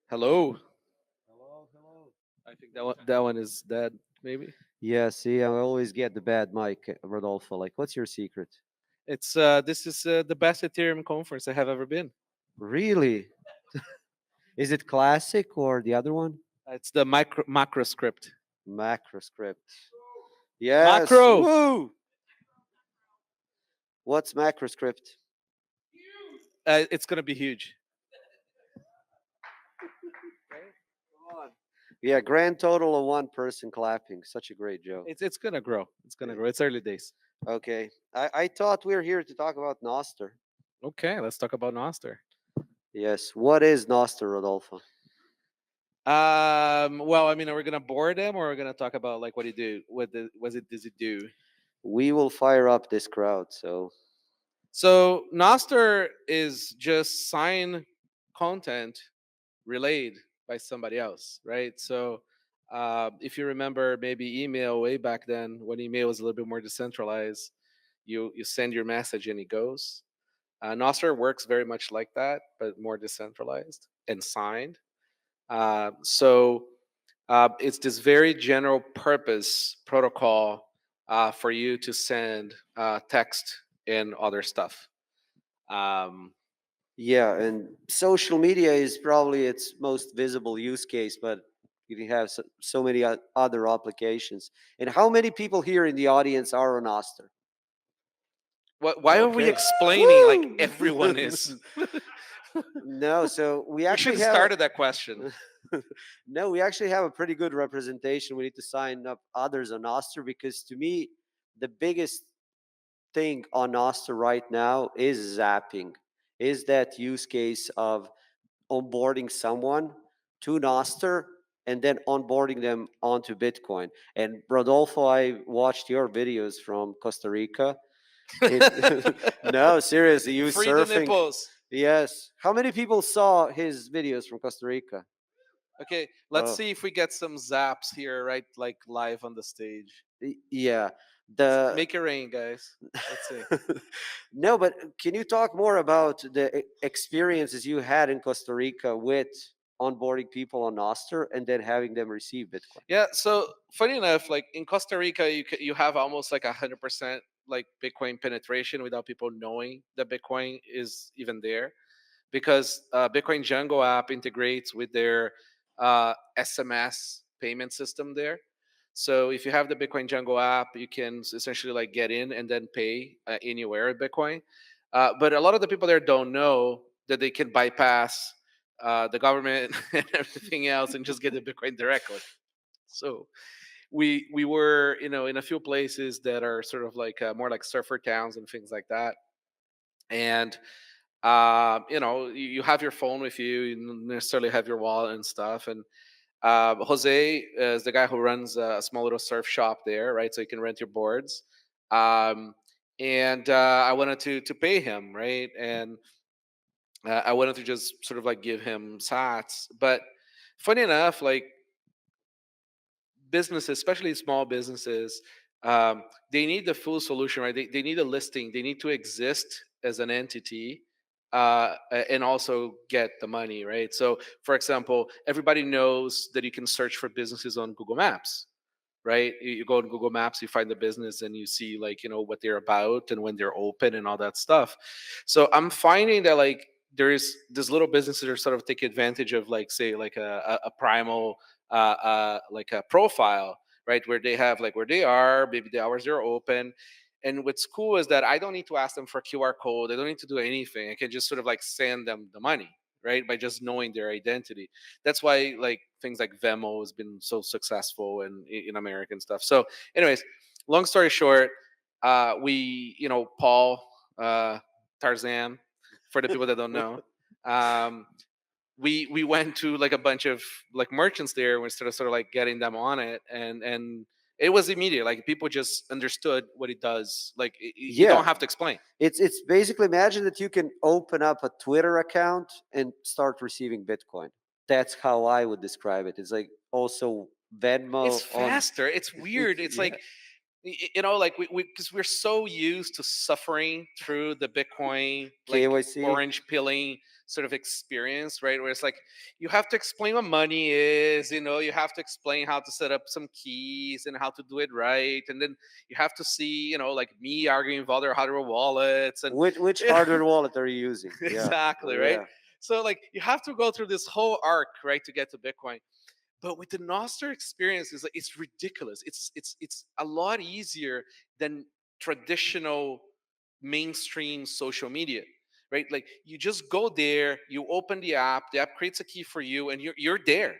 Hello. Hello, hello. I think that one is dead. Maybe Yeah, see, I always get the bad mic, Rodolfo. Like, what's your secret? it's this is the best Ethereum conference I have ever been. Really? Is it classic or the other one? It's the macro script. Macroscript. Yes. Macro. Woo! What's Macroscript? It's gonna be huge. Come on. Yeah, grand total of one person clapping. Such a great joke. It's gonna grow. It's gonna Yeah. grow. It's early days. Okay. I thought we were here to talk about Nostr. Okay, let's talk about Nostr. Yes. What is Nostr, Rodolfo? Well, I mean, are we gonna bore them, or are we gonna talk about like what he do? Does it do? We will fire up this crowd. So, So Nostr is just sign content relayed by somebody else, right? So if you remember, maybe email way back then, when email was a little bit more decentralized, you send your message and it goes. Nostr works very much like that, but more decentralized and signed. So it's this very general purpose protocol for you to send text and other stuff. Um, yeah, and social media is probably its most visible use case, but you can have so many other applications. And how many people here in the audience are on Oster? why are we Okay. explaining like Woo! everyone is? No, so we We should actually have have started that question. no, we actually have a pretty good representation. We need to sign up others on Oster because to me, the biggest thing on Oster right now is zapping. Is that use case of onboarding someone to Nostr and then onboarding them onto Bitcoin. And Rodolfo, I watched your videos from Costa Rica. It, no, seriously, you Free the surfing. nipples. Yes. How many people saw his videos from Costa Rica? Okay, let's Oh, see if we get some zaps here, right? Like live on the stage. yeah. The Make it rain, guys. Let's see. no, but can you talk more about the experiences you had in Costa Rica with onboarding people on Nostr and then having them receive Bitcoin? Yeah. So funny enough, like in Costa Rica, you have almost like 100% like Bitcoin penetration without people knowing that Bitcoin is even there, because Bitcoin Django app integrates with their SMS payment system there. So if you have the Bitcoin Django app, you can essentially like get in and then pay anywhere at Bitcoin. But a lot of the people there don't know that they can bypass the government and everything else and just get the Bitcoin directly. So we were in a few places that are sort of like more like surfer towns and things like that. And you have your phone with you. You don't necessarily have your wallet and stuff. And Jose is the guy who runs a small little surf shop there, right? So you can rent your boards. Um, and I wanted to pay him, right? And I wanted to just sort of like give him sats. But funny enough, like businesses, especially small businesses, they need the full solution, right? They need a listing. They need to exist as an entity and also get the money, right? So, for example, everybody knows that you can search for businesses on Google Maps, right? You go on Google Maps, you find the business, and you see like what they're about and when they're open and all that stuff. So I'm finding that like there is this little businesses are sort of take advantage of like say like a primal like a profile, right, where they have like where they are, maybe the hours they're open. And what's cool is that I don't need to ask them for QR code. I don't need to do anything. I can just sort of like send them the money, right, by just knowing their identity. That's why like things like Venmo has been so successful in American stuff. So, anyways, long story short, we Paul Tarzan, for the people that don't know. Um, we went to like a bunch of like merchants there and we started sort of like getting them on it, and it was immediate. Like people just understood what it does. Like you Yeah, don't have to explain. it's basically imagine that you can open up a Twitter account and start receiving Bitcoin. That's how I would describe it. It's like also It's Venmo on. faster. It's weird. It's Yeah, like like we because we're so used to suffering through the Bitcoin like KYC. orange pilling sort of experience, right? Where it's like you have to explain what money is, you have to explain how to set up some keys and how to do it right, and then you have to see, like me arguing with other hardware wallets and Which hardware wallet are you using? Yeah. exactly, right? Yeah. So like you have to go through this whole arc, right, to get to Bitcoin. But with the Nostr experience, is like it's ridiculous. It's a lot easier than traditional mainstream social media, right? Like you just go there, you open the app creates a key for you, and you're there,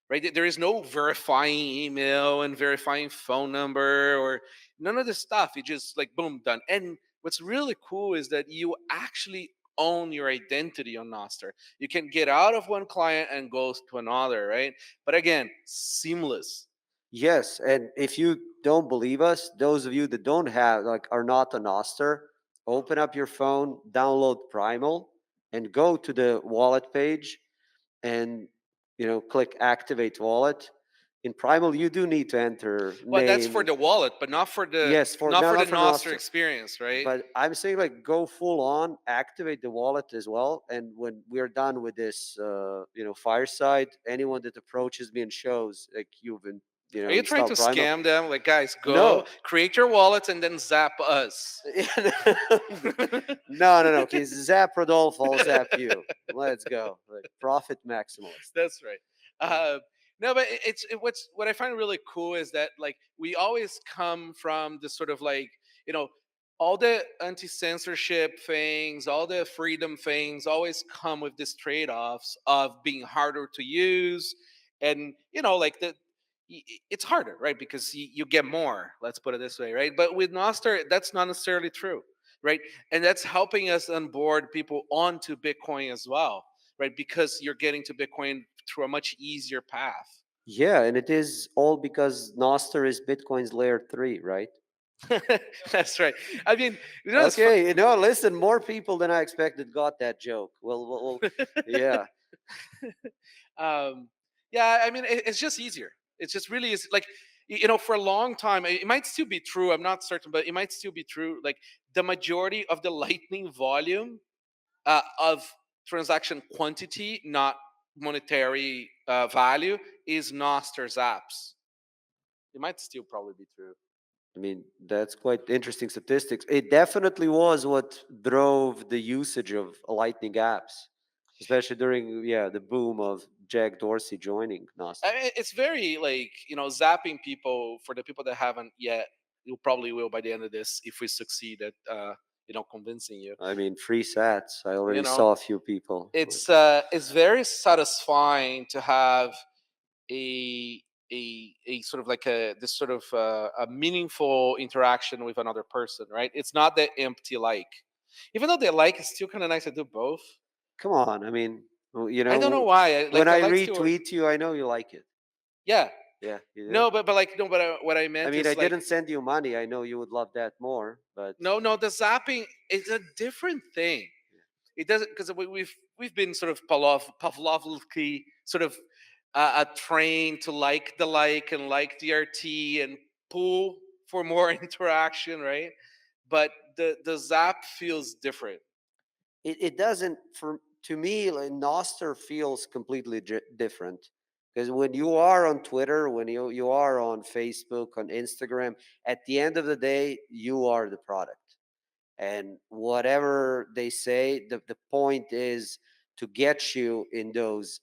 right? There is no verifying email and verifying phone number or none of this stuff. You just like boom, done. And what's really cool is that you actually own your identity on Nostr. You can get out of one client and go to another, right? But again, seamless. Yes, and if you don't believe us, those of you that don't have like are not a Nostr, open up your phone, download Primal, and go to the wallet page, and click activate wallet. In Primal, you do need to enter Well, that's name for and the wallet, but not for the yes, for not no, for the not for Nostr Nostr. experience, right? But I'm saying like go full on, activate the wallet as well. And when we're done with this, Fireside, anyone that approaches me and shows like you've been, Are you trying to installed Primal. scam them? Like, guys, go No, create your wallet and then zap us. no, no, no. Okay, zap Rodolfo, I'll zap you. Let's go. Like profit maximalist. That's right. No, but what I find really cool is that like we always come from this sort of like you know all the anti-censorship things, all the freedom things, always come with these trade-offs of being harder to use, and like it's harder, right? Because you get more. Let's put it this way, right? But with Nostr, that's not necessarily true, right? And that's helping us onboard people onto Bitcoin as well, right? Because you're getting to Bitcoin through a much easier path. Yeah, and it is all because Nostr is Bitcoin's layer 3, right? That's right. I mean, it's fun. Okay, listen, more people than I expected got that joke. Well, yeah. um, yeah, I mean, it's just easier. It's just really is like, for a long time, it might still be true. I'm not certain, but it might still be true. Like the majority of the Lightning volume of transaction quantity, not monetary value, is Noster's apps. It might still probably be true. I mean, that's quite interesting statistics. It definitely was what drove the usage of Lightning apps, especially during the boom of Jack Dorsey joining I Nostr. mean, it's very like zapping people. For the people that haven't yet, you probably will by the end of this if we succeed at convincing you. I mean, free sats. I You already know, saw a few people. it's very satisfying to have a a sort of like this sort of a meaningful interaction with another person, right? It's not that empty like. Even though they like, it's still kind of nice to do both. Come on, I mean, I don't know why. when Like the I like still, retweet you, I know you like it. yeah. Yeah, you do. No, but like no, but what I I meant mean, I is like didn't send you money. I know you would love that more, but no, the zapping is a different thing. It doesn't because we've been sort of Pavlovsky sort of trained to like the like and like DRT and pull for more interaction, right? But the zap feels different. it doesn't. For to me, like Noster feels completely different because when you are on Twitter, when you are on Facebook, on Instagram, at the end of the day, you are the product, and whatever they say, the point is to get you in those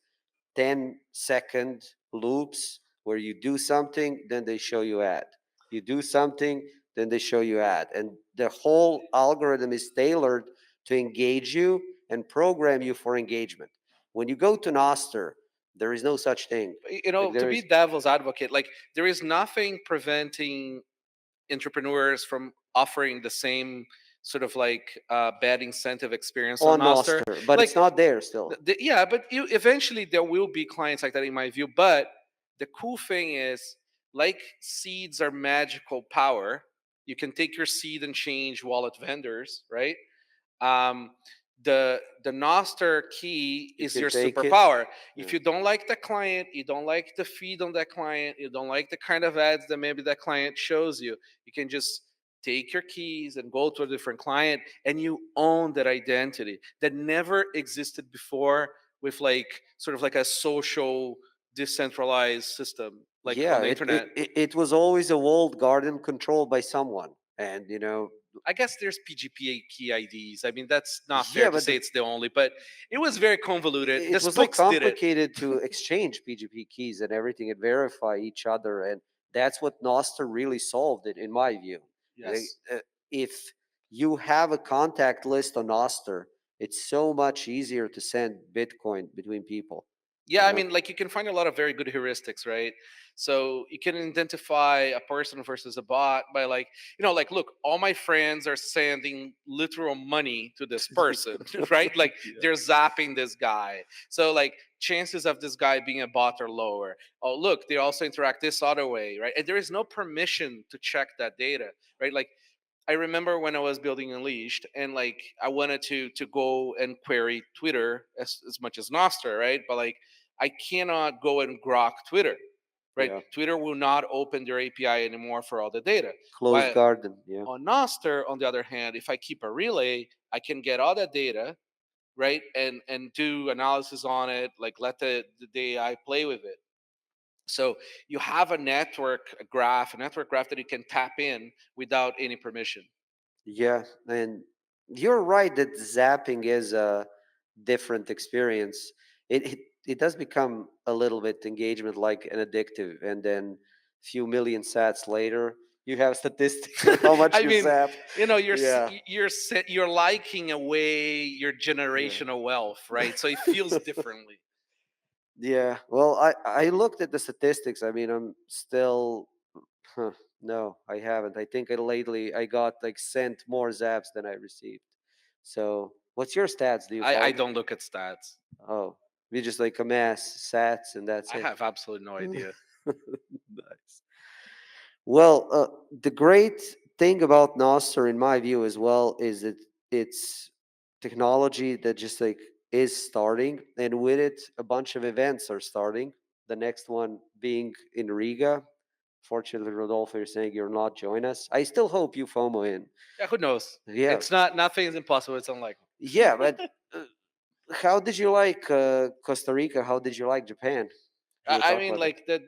10-second loops where you do something, then they show you ad. You do something, then they show you ad. And the whole algorithm is tailored to engage you and program you for engagement. When you go to Noster, there is no such thing. Like To there be is devil's advocate, like there is nothing preventing entrepreneurs from offering the same sort of like bad incentive experience on on Nostr. Noster, but it's Like, not there still. yeah, but eventually there will be clients like that, in my view. But the cool thing is, like seeds are magical power. You can take your seed and change wallet vendors, right? um, the Nostr key You is can your take it. superpower. If Yeah. you don't like the client, you don't like the feed on that client, you don't like the kind of ads that maybe that client shows you, you can just take your keys and go to a different client, and you own that identity that never existed before with like sort of like a social decentralized system like Yeah, on the internet. it was always a walled garden controlled by someone. And, I guess there's PGPA key IDs. I mean, that's not fair yeah, to but say it's the only, but it was very convoluted. The it was like spooks did it. complicated to exchange PGP keys and everything and verify each other. And that's what Nostr really solved it, in my view. Like, Yes. if you have a contact list on Nostr, it's so much easier to send Bitcoin between people. Yeah, You I know, mean, like you can find a lot of very good heuristics, right? So you can identify a person versus a bot by like, like, look, all my friends are sending literal money to this person, right? Like yeah. they're zapping this guy. So like chances of this guy being a bot are lower. Oh, look, they also interact this other way, right? And there is no permission to check that data, right? Like I remember when I was building Unleashed, and like I wanted to go and query Twitter as much as Nostr, right? But like I cannot go and grok Twitter, right? Yeah. Twitter will not open their API anymore for all the data. Closed While garden. Yeah. on Nostr, on the other hand, if I keep a relay, I can get all that data, right, and do analysis on it, like let the AI play with it. So you have a network graph that you can tap in without any permission. Yeah, and you're right that zapping is a different experience. It does become a little bit engagement like an addictive, and then few million sats later, you have statistics on how much I you mean, zapped. you're Yeah, you're liking away your yeah, generational wealth, right? So it feels differently. yeah. Well, I looked at the statistics. I mean, I'm still. Huh, no, I haven't. I think I got like sent more zaps than I received. So, what's your stats? Do you I follow? don't look at stats. Oh, we just like amass sats and that's I it. have absolutely no idea. Nice. Well, the great thing about Nostr, in my view, as well, is that it's technology that just like is starting, and with it, a bunch of events are starting. The next one being in Riga. Fortunately, Rodolfo, you're saying you're not join us. I still hope you FOMO in. Yeah, who knows? Yeah, It's not nothing is impossible. It's unlikely. yeah, but uh, how did you like Costa Rica? How did you like Japan? If you would I talk mean, about that.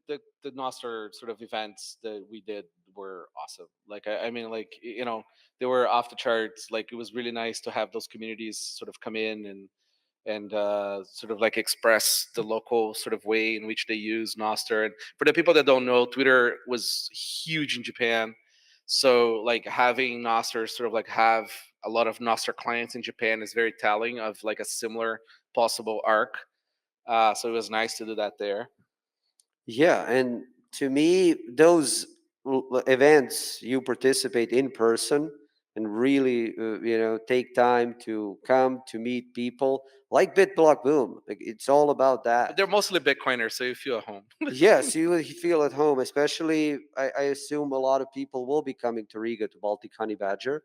like the Nostr sort of events that we did were awesome. Like I mean, like they were off the charts. Like it was really nice to have those communities sort of come in and sort of like express the local sort of way in which they use Nostr. And for the people that don't know, Twitter was huge in Japan. So like having Nostr sort of like have a lot of Nostr clients in Japan is very telling of like a similar possible arc. So it was nice to do that there. Yeah, and to me, those events you participate in person and really, take time to come to meet people like Bitblockboom. Like it's all about that. They're mostly Bitcoiners, so you feel at home. Yes, you will feel at home. Especially, I assume a lot of people will be coming to Riga to Baltic Honey Badger.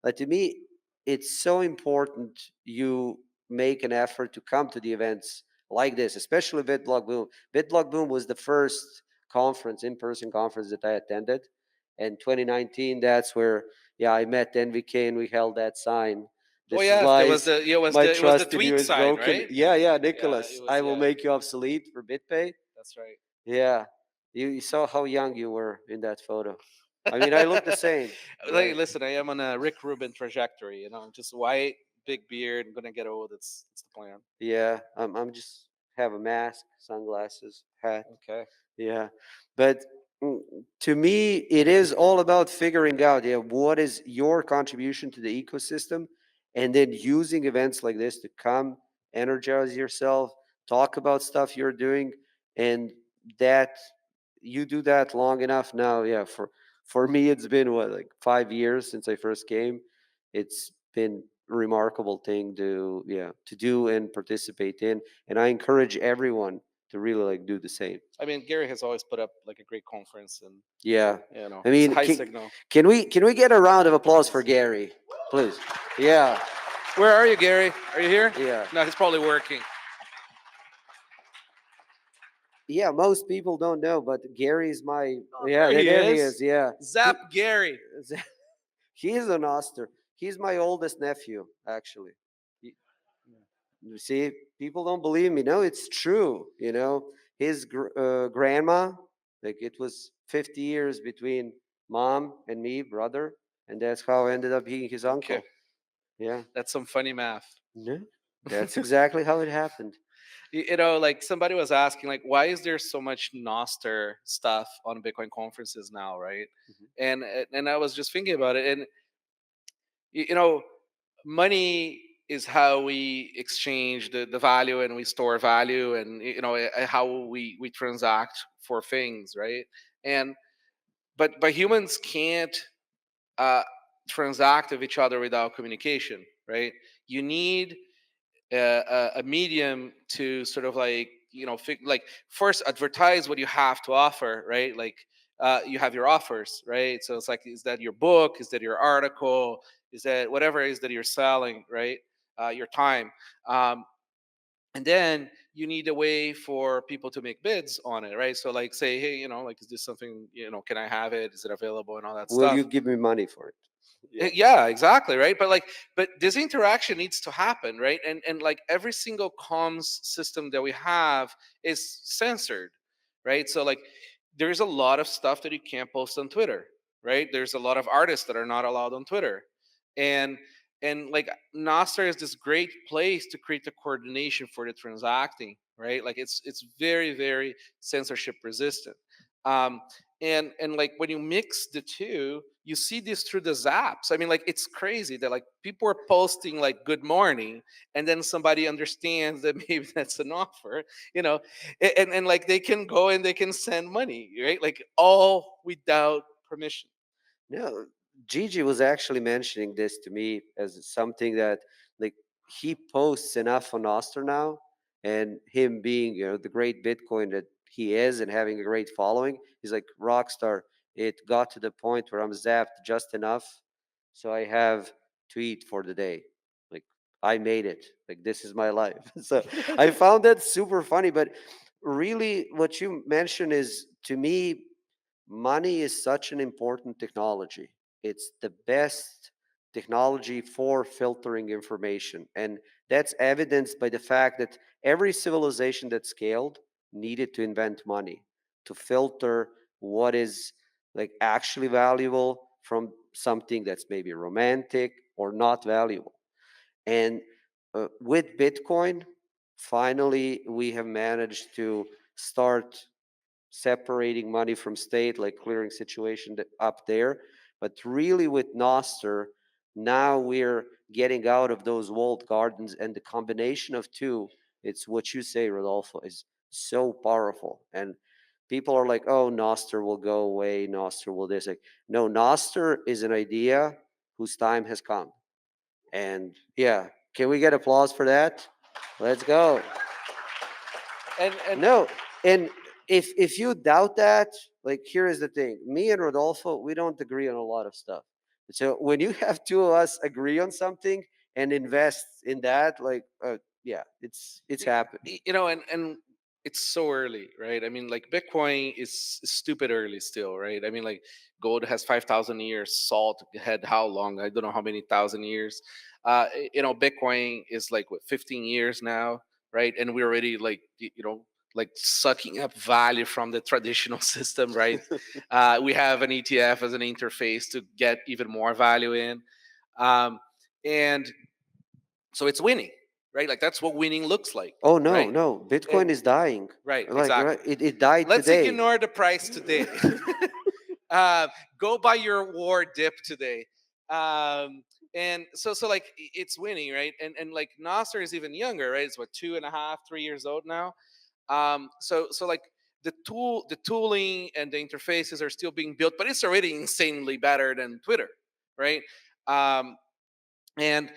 But to me, it's so important you make an effort to come to the events like this, especially Bitblock Boom. Bitblock Boom was the first conference, in-person conference that I attended. And 2019, that's where, yeah, I met NVK and we held that sign. Oh This is yes, there why was my it was the trust in you tweet is sign, broken. right? Yeah, yeah, Yeah, Nicholas, it was. I will Yeah, make you obsolete for BitPay. that's right. Yeah, you saw how young you were in that photo. I mean, I look the same, Like, right? listen, I am on a Rick Rubin trajectory. Just white, big beard. I'm gonna get old. It's the plan. Yeah, I'm just have a mask, sunglasses, hat. Okay. Yeah, but mm, to me, it is all about figuring out, yeah, what is your contribution to the ecosystem, and then using events like this to come energize yourself, talk about stuff you're doing, and that you do that long enough now. Yeah, for me, it's been what, like 5 years since I first came. It's been a remarkable thing to, yeah, to do and participate in, and I encourage everyone to really like do the same. I mean, Gary has always put up like a great conference, and Yeah. I it's a mean, high signal. can we get a round of applause for Gary, please? Yeah, Where are you, Gary? Are you here? yeah. No, he's probably working. Yeah, most people don't know, but Gary's my, Oh, yeah, there he there he is. is. Yeah, he Zap Gary. he's an Oster. He's my oldest nephew, actually. He- You see, people don't believe me. No, it's true. His grandma, like it was 50 years between mom and me, brother, and that's how I ended up being his Okay, uncle. Yeah, that's some funny math. no, that's exactly how it happened. Like somebody was asking, like, why is there so much Nostr stuff on Bitcoin conferences now, right? Mhm. And I was just thinking about it, and you know, money is how we exchange the value and we store value, and how we transact for things, right? And but humans can't uh, transact with each other without communication, right? You need a medium to sort of like like first advertise what you have to offer, right? Like you have your offers, right? So it's like, is that your book, is that your article, is that whatever it is that you're selling, right? Your time. And then you need a way for people to make bids on it, right? So like say, hey, like, is this something, can I have it, is it available, and all that Will you stuff. give me money for it? Yeah. Yeah, exactly, right. But this interaction needs to happen, right? And like every single comms system that we have is censored, right? So like there's a lot of stuff that you can't post on Twitter, right? There's a lot of artists that are not allowed on Twitter. And and like Nostr is this great place to create the coordination for the transacting, right? Like it's very, very censorship resistant. um and like when you mix the two, you see this through the zaps. I mean, like, it's crazy that like people are posting like good morning, and then somebody understands that maybe that's an offer, you know and like they can go and they can send money, right? Like all without permission. No, Gigi was actually mentioning this to me as something that, like, he posts enough on Oster now, and him being, the great Bitcoin that he is and having a great following, he's like, Rockstar, it got to the point where I'm zapped just enough so I have to eat for the day. Like, I made it. Like, this is my life. So I found that super funny. But really, what you mentioned is, to me, money is such an important technology. It's the best technology for filtering information. And that's evidenced by the fact that every civilization that scaled needed to invent money to filter what is, like, actually valuable from something that's maybe romantic or not valuable. And with Bitcoin, finally, we have managed to start separating money from state, like clearing situation up there. But really, with Nostr, now we're getting out of those walled gardens, and the combination of two, it's what you say, Rodolfo, is so powerful. And people are like, "Oh, Nostr will go away. Nostr will this." Like, no, Nostr is an idea whose time has come. And yeah, can we get applause for that? Let's go. And No, and if you doubt that, like, here is the thing: me and Rodolfo, we don't agree on a lot of stuff. So when you have two of us agree on something and invest in that, like, yeah, it's happened. and it's so early, right? I mean, like, Bitcoin is stupid early still, right? I mean, like, gold has 5,000 years, salt had how long? I don't know how many thousand years. Bitcoin is like what, 15 years now, right? And we're already like, like sucking up value from the traditional system, right? We have an ETF as an interface to get even more value in. Um, and so it's winning, right? Like that's what winning looks like, Oh no, right? no, And Bitcoin is dying. right, Like, exactly. right, it died Let's today. ignore the price today. Go buy your war dip today. And so like it's winning, right? And like Nasser is even younger, right? It's what, 2.5, 3 years old now. So like the tooling and the interfaces are still being built, but it's already insanely better than Twitter, right? Um, and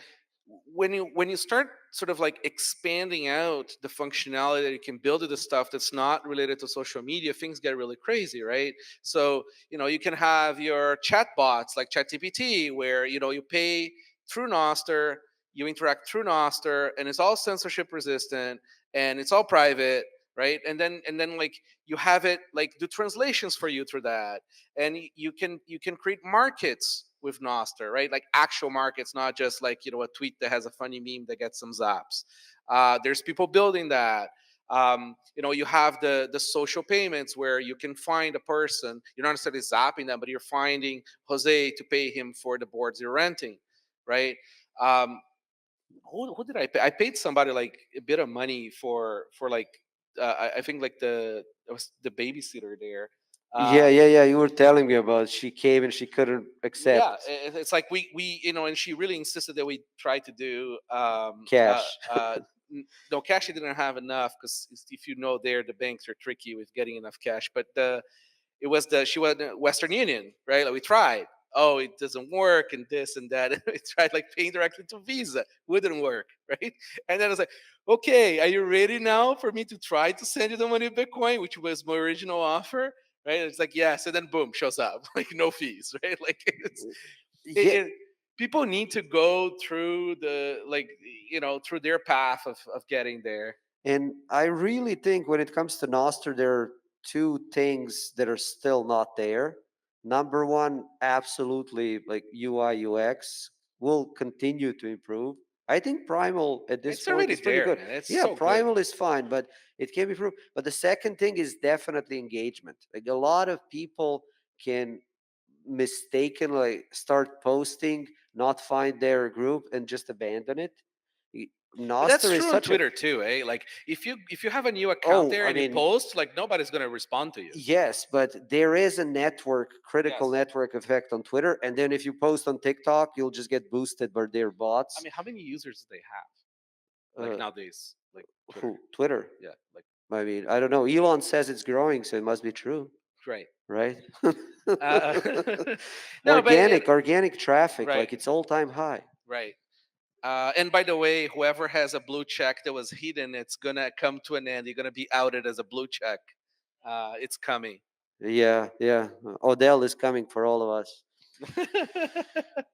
when you start sort of like expanding out the functionality that you can build with the stuff that's not related to social media, things get really crazy, right? So you can have your chat bots like ChatGPT, where you pay through Nostr, you interact through Nostr, and it's all censorship resistant, and it's all private, right? And then like you have it like do translations for you through that, and you can create markets with Nostr, right? Like actual markets, not just like a tweet that has a funny meme that gets some zaps. There's people building that. You have the social payments where you can find a person. You're not necessarily zapping them, but you're finding Jose to pay him for the boards you're renting, right? Um, who did I pay? I paid somebody like a bit of money for like I think like it was the babysitter there. Yeah, Uh, yeah, yeah. You were telling me about she came and she couldn't yeah, accept it's like we and she really insisted that we try to do cash. no cash. She didn't have enough because if you know there the banks are tricky with getting enough cash, but it was she was Western Union, right? Like we tried. Oh, it doesn't work, and this and that. And we tried like paying directly to Visa, wouldn't work, right? And then I was like, okay, are you ready now for me to try to send you the money in Bitcoin, which was my original offer, right? It's like yes, and then boom, shows up like no fees, right? Like it, Yeah, it people need to go through the like through their path of getting there. and I really think when it comes to Nostr, there are two things that are still not there. Number one, absolutely, like UI UX will continue to improve. I think Primal at this It's point already is pretty there, good. man. It's Yeah, so good. Primal is fine, but it can be improved. But the second thing is definitely engagement. Like a lot of people can mistakenly start posting, not find their group, and just abandon it. Y- But that's Nostr is true on such a Twitter too, eh? Like if you have a new account oh, there I and you mean, post, like nobody's gonna respond to you. yes, but there is a network, critical Yes. network effect on Twitter. And then if you post on TikTok, you'll just get boosted by their I bots. mean, how many users do they have? Like Uh, nowadays, like Twitter. who? Twitter. Yeah, like I mean, I don't know. Elon says it's growing, so it must be true, right. right? Uh, no, but organic traffic, right, like it's all time high. right. And by the way, whoever has a blue check that was hidden, it's gonna come to an end. You're gonna be outed as a blue check. It's coming. Yeah, yeah. Odell is coming for all of us.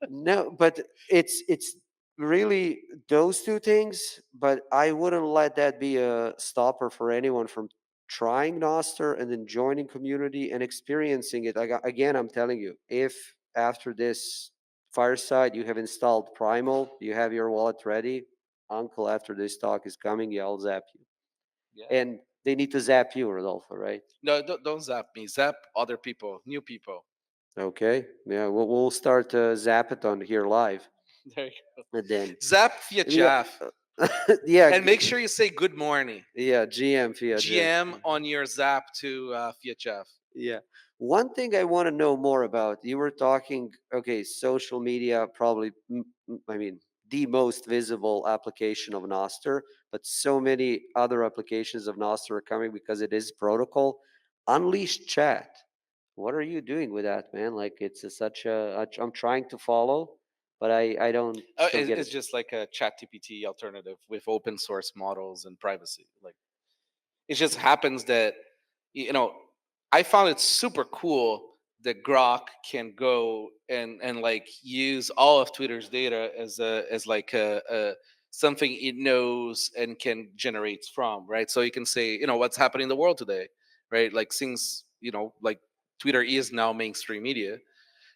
No, but it's really those two things. But I wouldn't let that be a stopper for anyone from trying Nostr and then joining community and experiencing it. Like again, I'm telling you, if after this Fireside you have installed Primal, you have your wallet ready, Uncle, after this talk is coming, yeah, I'll zap you. Yeah. And they need to zap you, Rodolfo, right? No, don't zap me. Zap other people, new people. Okay, yeah, we'll start Zapathon here live, There you go. and then Zap via yeah, chat. yeah, And make sure you say good morning. yeah, GM Fiat Jeff. GM on your Zap to VHF. Yeah. One thing I want to know more about, you were talking, okay, social media, probably, I mean, the most visible application of Nostr, but so many other applications of Nostr are coming because it is protocol. Unleashed chat. What are you doing with that, man? Like, it's such a, I'm trying to follow, but I don't still get it. It's just like a chat TPT alternative with open source models and privacy. Like it just happens that you know I found it super cool that Grok can go and like use all of Twitter's data as like a something it knows and can generate from, right? So you can say what's happening in the world today, right? Like since like Twitter is now mainstream media,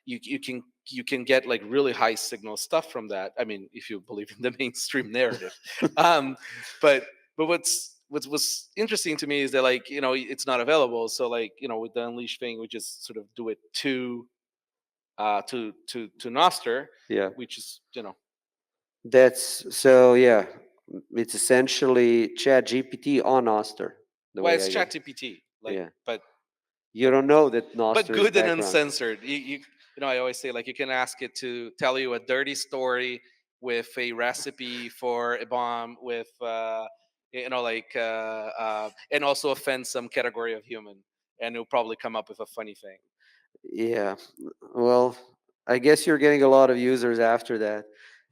you can get like really high signal stuff from that. I mean, if you believe in the mainstream narrative. um but what's interesting to me is that like it's not available. So like with the unleash thing, we just sort of do it to Nostr, Yeah. which is That's so, yeah, it's essentially Chat GPT on Oster, the well, way it's I get. chat gpt like Yeah. but You don't know that but Nostr is good and background. uncensored. I always say like you can ask it to tell you a dirty story with a recipe for a bomb with and also offend some category of human, and it'll probably come up with a funny thing. Yeah. Well, I guess you're getting a lot of users after that.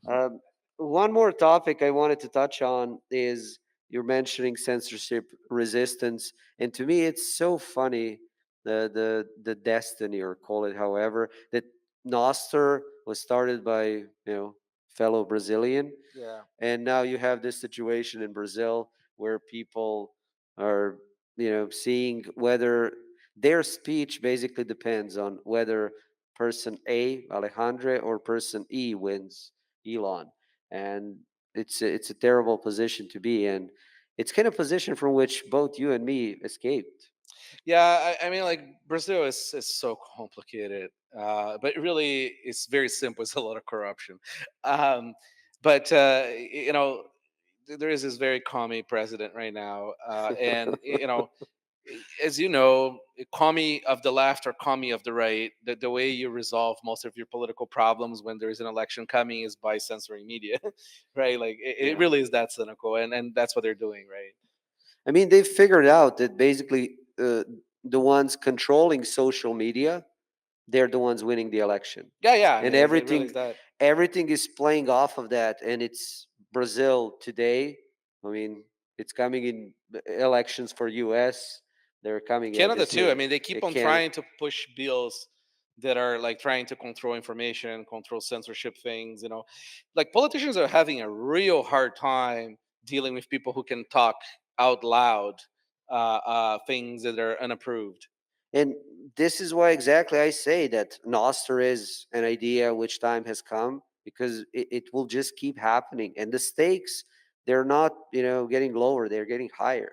Um, one more topic I wanted to touch on is you're mentioning censorship resistance, and to me, it's so funny the destiny, or call it however, that Nostr was started by fellow Brazilian, Yeah. and now you have this situation in Brazil where people are seeing whether their speech basically depends on whether person A, Alejandro, or person E wins, Elon. And it's a terrible position to be in. It's kind of position from which both you and me escaped. Yeah, I mean, like Brazil is so complicated, but really it's very simple. It's a lot of corruption, um, but there is this very commie president right now, and as you know, commie of the left or commie of the right, the way you resolve most of your political problems when there is an election coming is by censoring media, right? Like it Yeah. really is that cynical, and that's what they're doing, right? I mean, they've figured out that basically the ones controlling social media, they're the ones winning the election. Yeah, yeah. I And mean, it really is everything that. everything is playing off of that. And it's Brazil today. I mean, it's coming in elections for US. They're coming Canada this too. I year. mean, they keep It on can trying to push bills that are like trying to control information, control censorship things. Like politicians are having a real hard time dealing with people who can talk out loud things that are unapproved. And this is why exactly I say that Nostr is an idea which time has come, because it will just keep happening. And the stakes, they're not, getting lower, they're getting higher.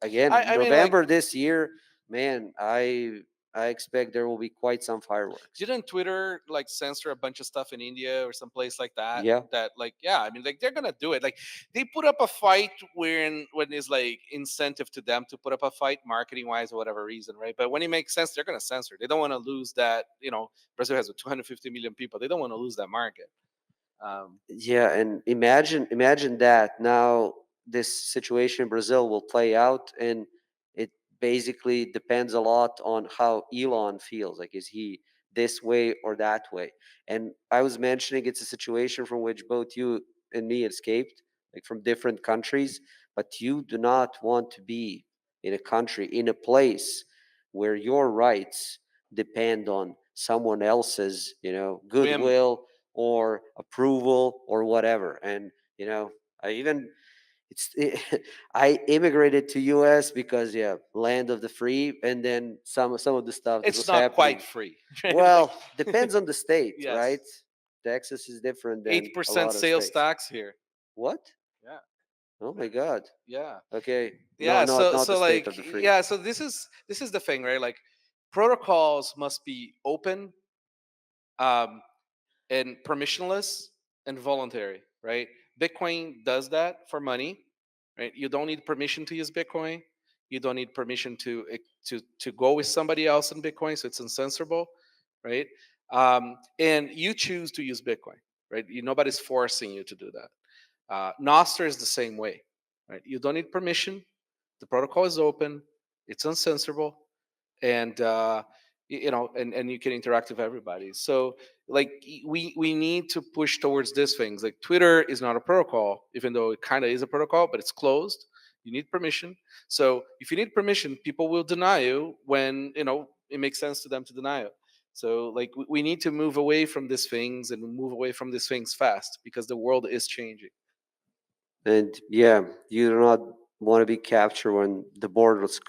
Again, I mean, like, November this year, man, I expect there will be quite some fireworks. didn't Twitter like censor a bunch of stuff in India or some place like that? Yeah. That like, yeah, I mean, like they're gonna do it. Like they put up a fight when it's like incentive to them to put up a fight, marketing wise or whatever reason, right? But when it makes sense, they're gonna censor. They don't want to lose that. Brazil has 250 million people. They don't want to lose that market. Um, Yeah, and imagine that now this situation in Brazil will play out, and it basically depends a lot on how Elon feels. Like, is he this way or that way? And I was mentioning it's a situation from which both you and me escaped, like from different countries, but you do not want to be in a country, in a place where your rights depend on someone else's, whim. goodwill or approval or whatever. And I even it's I immigrated to US because, yeah, land of the free, and then some of the stuff that It's was not quite happening. free, right? Like, Well, depends on the state, yes, right? Texas is different than eight a percent lot of sales states. tax here. What? Yeah, Oh my god. yeah. Okay. No, Yeah, not the so state like, of the free. yeah, so this is the thing, right? Like protocols must be open, um and permissionless and voluntary, right? Bitcoin does that for money, right? You don't need permission to use Bitcoin. You don't need permission to go with somebody else in Bitcoin, so it's uncensorable, right? And you choose to use Bitcoin, right? Nobody's forcing you to do that. Nostr is the same way, right? You don't need permission. The protocol is open. It's uncensorable, and and you can interact with everybody. So like we need to push towards these things. Like Twitter is not a protocol, even though it kind of is a protocol, but it's closed. You need permission. So if you need permission, people will deny you when it makes sense to them to deny it. So like we need to move away from these things and move away from these things fast because the world is changing. And yeah, you do not want to be captured when the border was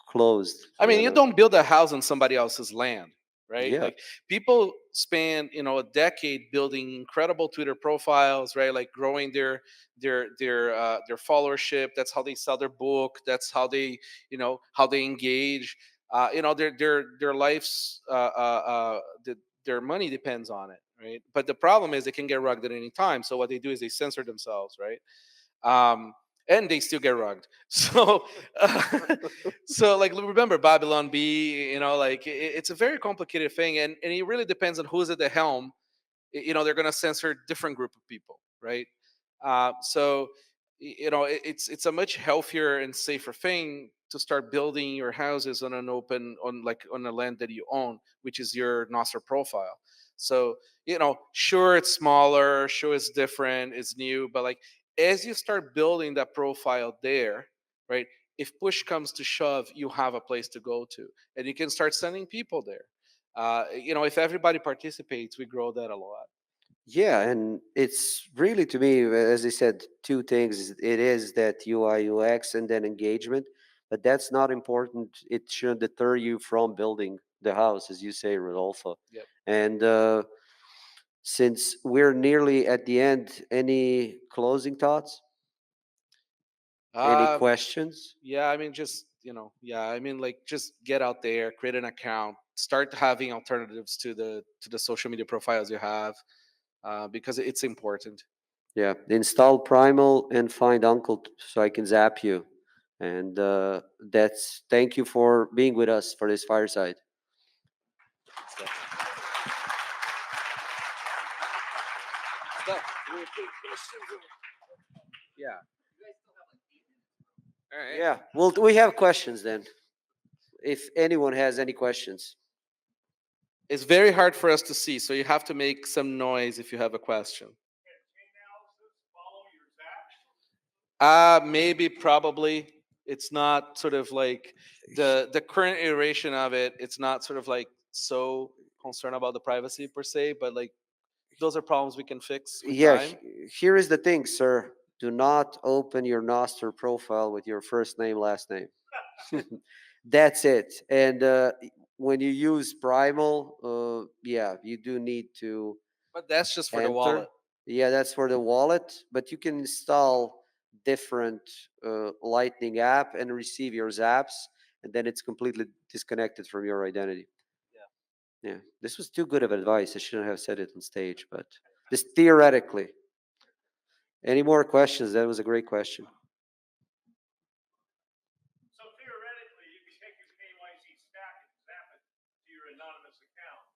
closed. I mean, you don't build a house on somebody else's land, right? Yeah. Like people spend, a decade building incredible Twitter profiles, right? Like growing their followership. That's how they sell their book. That's how they engage. Their life's their money depends on it, right? But the problem is they can get rugged at any time. So what they do is they censor themselves, right? um, and they still get rugged. So, so like remember Babylon B, like it's a very complicated thing, and it really depends on who's at the helm. They're going to censor different group of people, right? So it's a much healthier and safer thing to start building your houses on an open on a land that you own, which is your Nostr profile. So sure it's smaller, sure it's different, it's new, but like as you start building that profile there, right, if push comes to shove, you have a place to go to, and you can start sending people there. If everybody participates, we grow that a lot. Yeah, and it's really, to me, as I said, two things. It is that UI UX and then engagement. but that's not important. It shouldn't deter you from building the house, as you say, Rodolfo. Yep. And since we're nearly at the end, any closing thoughts? Any Um, questions? yeah, I mean, just yeah, I mean, like, just get out there, create an account, start having alternatives to the social media profiles you have, because it's important. Yeah, install Primal and find Uncle so I can zap you. And that's thank you for being with us for this fireside. So, stuff. Any questions? Yeah. All right. Yeah, well, we have questions then. If anyone has any questions. It's very hard for us to see, so you have to make some noise if you have a question. Maybe, probably. It's not sort of like the current iteration of it. It's not sort of like so concerned about the privacy per se, but like those are problems we can fix with Yeah, time. here is the thing, sir. Do not open your Nostr profile with your first name, last name. That's it. And when you use Primal, yeah, you do need to But that's just for the enter. wallet. Yeah, that's for the wallet, but you can install different Lightning app and receive your zaps, and then it's completely disconnected from your identity. Yeah, this was too good of advice. I shouldn't have said it on stage, but this theoretically. Any more questions? That was a great question.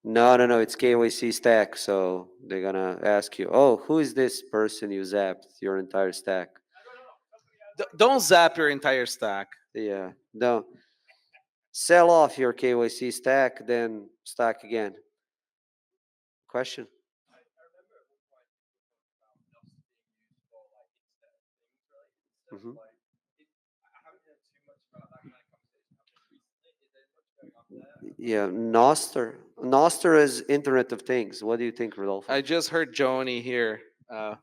No, no, no. It's KYC stack. So they're gonna ask you, "Oh, who is this person you zapped your entire stack?" Don't zap your entire stack. Yeah, no. Sell off your KYC stack, then stack again. Question? Mhm. Yeah, Nostr. Nostr is Internet of Things. What do you think, Rodolfo? I just heard Joni here,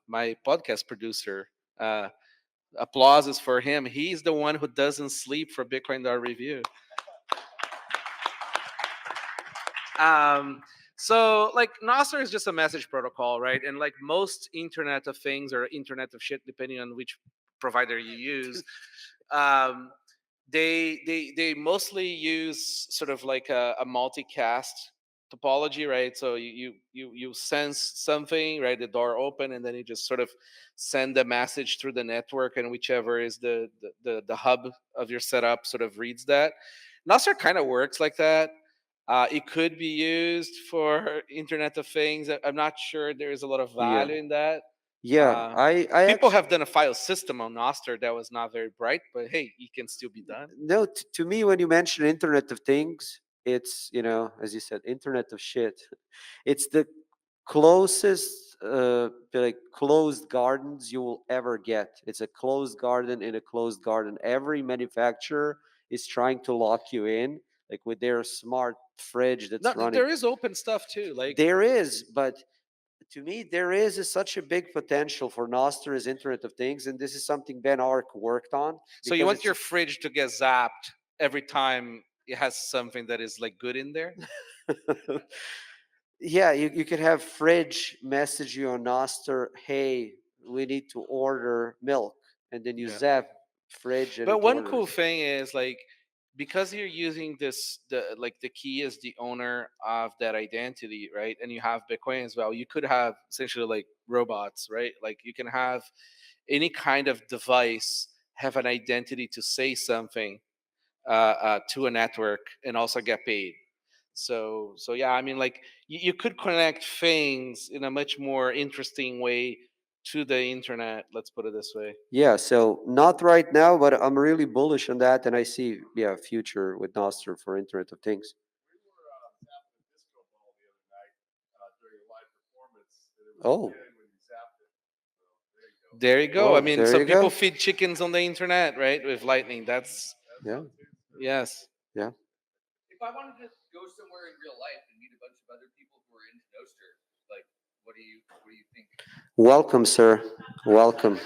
my podcast producer. Uh, Applauses for him. He's the one who doesn't sleep for Bitcoin Review. Um, so like Nostr is just a message protocol, right? And like most Internet of Things or Internet of Shit, depending on which provider you use, um, they mostly use sort of like a multicast topology, right? So you sense something, right? The door open, and then you just sort of send the message through the network, and whichever is the hub of your setup sort of reads that. Nostr kind of works like that. It could be used for Internet of Things. I'm not sure there is a lot of Yeah, value in that. yeah. Uh, I People actually have done a file system on Nostr that was not very bright, but hey, it can still be done. no. To me, when you mention Internet of Things, it's as you said, Internet of Shit. It's the closest like closed gardens you will ever get. It's a closed garden in a closed garden. Every manufacturer is trying to lock you in, like with their smart fridge No, that's running. there is open stuff too. Like, There is, but to me, there is such a big potential for Nostr as Internet of Things, and this is something Ben Ark worked on so you because want it's your fridge to get zapped every time it has something that is like good in there? yeah, you could have fridge message you on Nostr, hey, we need to order milk, and then you Yeah. zap fridge and But it one cool orders. thing is like because you're using the key is the owner of that identity, right? And you have Bitcoin as well. You could have essentially like robots, right? Like you can have any kind of device have an identity to say something to a network and also get paid. So yeah, I mean, like you could connect things in a much more interesting way to the internet. Let's put it this way. Yeah, so not right now, but I'm really bullish on that, and I see future with Nostr for Internet of Things. Oh, There you go. I oh, mean, there some you people go. feed chickens on the internet, right? With Lightning. That's Yeah, yes. yeah. If I wanted to go somewhere in real life and meet a bunch of other people who are into Nostr, like, what do you think? Welcome, sir. Welcome.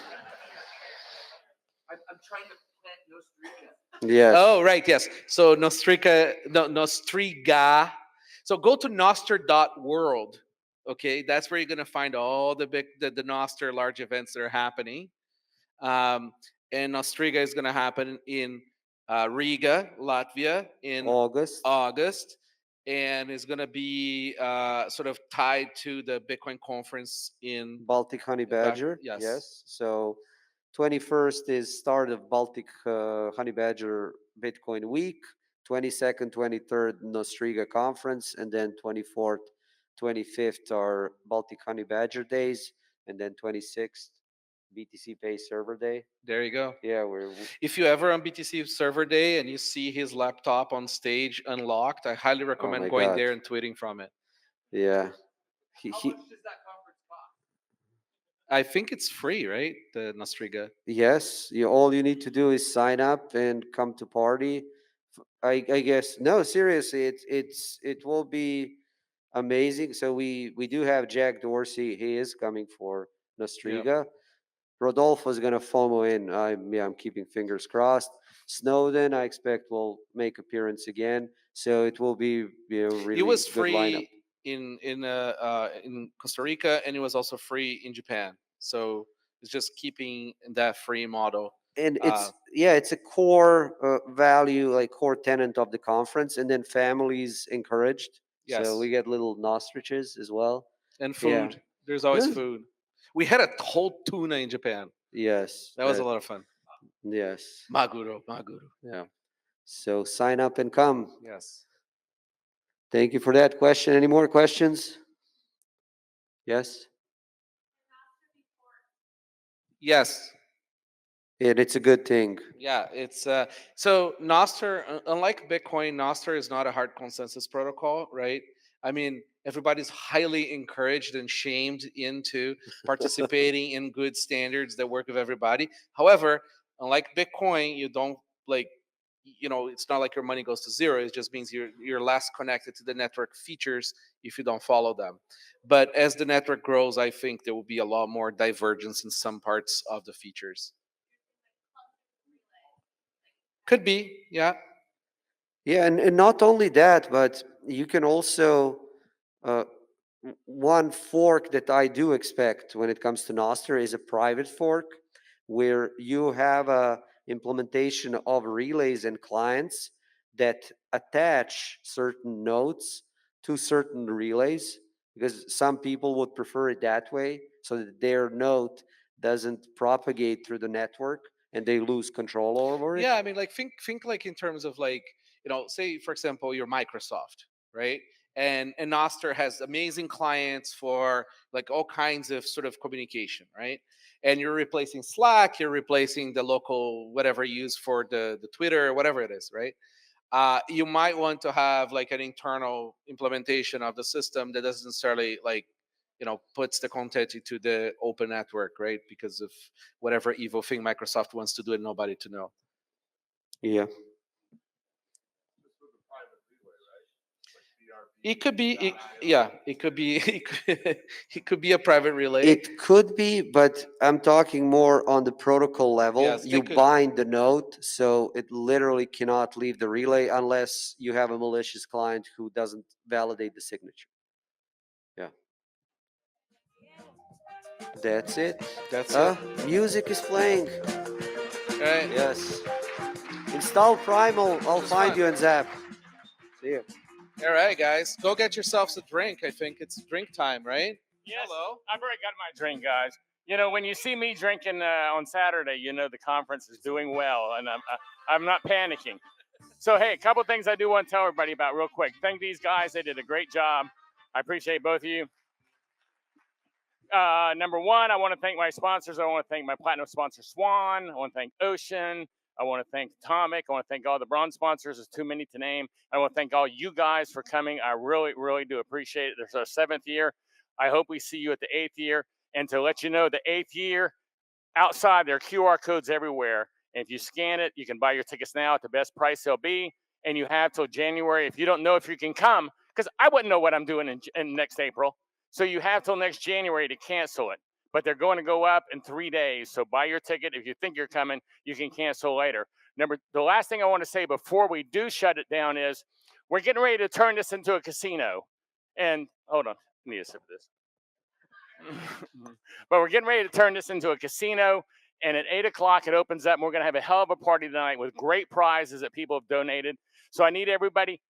I'm trying to plant Nostr. Yes. Oh, right, yes. So Nostriga. So go to Nostr.world. Okay, that's where you're gonna find all the Nostr large events that are happening. Um, and Nostriga is gonna happen in Riga, Latvia, in August. August, and is gonna be sort of tied to the Bitcoin conference in Baltic Honey Badger. yes. Yes. So 21st is start of Baltic Honey Badger Bitcoin Week. 22nd, 23rd, Nostriga Conference. And then 24th, 25th are Baltic Honey Badger Days. And then 26th, BTC Pay Server Day. There you go. Yeah, we're. If you ever on BTC server day and you see his laptop on stage unlocked, I highly Oh recommend my going God. there and tweeting from it. Yeah. How He, much does that conference cost? I think it's free, right? The Nostriga. yes, all you need to do is sign up and come to party. I guess no, seriously, it will be amazing. So we do have Jack Dorsey. He is coming for Yeah. Nostriga. Rodolfo's gonna FOMO in. I'm keeping fingers crossed. Snowden, I expect will make appearance again. So it will be It really was good lineup. free in Costa Rica, and it was also free in Japan. So it's just keeping that free model. And Uh, it's a core value, like core tenant of the conference, and then families encouraged. So yes, we get little nostriches as well. and Yeah. food. There's always Yes. food. We had a whole tuna in Japan. Yes. That was a lot of fun. Yes. Maguro, maguro. Yeah. So sign up and come. Yes. Thank you for that question. Any more questions? Yes. Yes. And it's a good thing. Yeah, it's so Nostr, unlike Bitcoin, Nostr is not a hard consensus protocol, right? I mean, everybody's highly encouraged and shamed into participating in good standards that work with everybody. However, unlike Bitcoin, you don't like, it's not like your money goes to zero. It just means you're less connected to the network features if you don't follow them. But as the network grows, I think there will be a lot more divergence in some parts of the features. Could be, yeah. Yeah, and not only that, but you can also uh, one fork that I do expect when it comes to Nostr is a private fork where you have a implementation of relays and clients that attach certain nodes to certain relays because some people would prefer it that way so that their node doesn't propagate through the network and they lose control over it. Yeah, I mean, like think like in terms of like, say for example, you're Microsoft, right? And Nostr has amazing clients for like all kinds of sort of communication, right? And you're replacing Slack, you're replacing the local whatever you use for the Twitter, whatever it is, right? You might want to have like an internal implementation of the system that doesn't necessarily like puts the content into the open network, right? Because of whatever evil thing Microsoft wants to do and nobody to know. Yeah. It could be, yeah. It could be, it could be a private relay. It could be, but I'm talking more on the protocol level. Yes, You it could. bind the node, so it literally cannot leave the relay unless you have a malicious client who doesn't validate the signature. Yeah. That's it. That's it. Music is playing. All right. Yes. Install Primal. I'll was find fun. you in Zap. See you. All right, guys, go get yourselves a drink. I think it's drink time, right? Yes, Hello. I've already got my drink, guys. When you see me drinking on Saturday, the conference is doing well, and I'm not panicking. So, hey, a couple of things I do want to tell everybody about real quick. Thank these guys; they did a great job. I appreciate both of you. Number one, I want to thank my sponsors. I want to thank my platinum sponsor, Swan. I want to thank Ocean. I want to thank Atomic. I want to thank all the bronze sponsors. There's too many to name. I want to thank all you guys for coming. I really, really do appreciate it. This is our 7th year. I hope we see you at the 8th year. And to let you know, the 8th year, outside, there are QR codes everywhere. And if you scan it, you can buy your tickets now at the best price they'll be. And you have till January. If you don't know if you can come, because I wouldn't know what I'm doing in next April. So you have till next January to cancel it. But they're going to go up in 3 days. So buy your ticket. If you think you're coming, you can cancel later. The last thing I want to say before we do shut it down is we're getting ready to turn this into a casino. And hold on, I need a sip of this. But we're getting ready to turn this into a casino. And at 8 o'clock, it opens up. And we're going to have a hell of a party tonight with great prizes that people have donated. So I need everybody,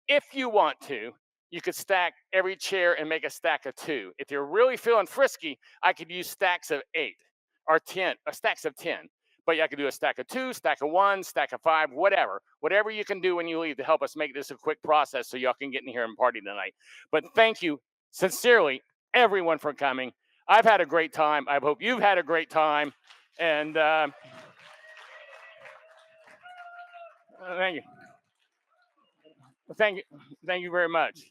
if you want to, you could stack every chair and make a stack of 2. If you're really feeling frisky, I could use stacks of 8 or 10, or stacks of 10. But I could do a stack of 2, stack of 1, stack of 5, whatever. Whatever you can do when you leave to help us make this a quick process so y'all can get in here and party tonight. But thank you sincerely, everyone, for coming. I've had a great time. I hope you've had a great time. And thank you. Thank you very much.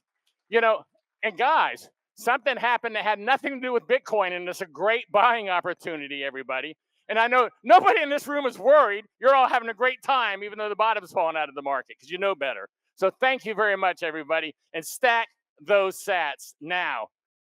You know, and guys, something happened that had nothing to do with Bitcoin, and it's a great buying opportunity, everybody. And I know nobody in this room is worried. You're all having a great time, even though the bottom's falling out of the market, because you know better. So thank you very much, everybody, and stack those sats now.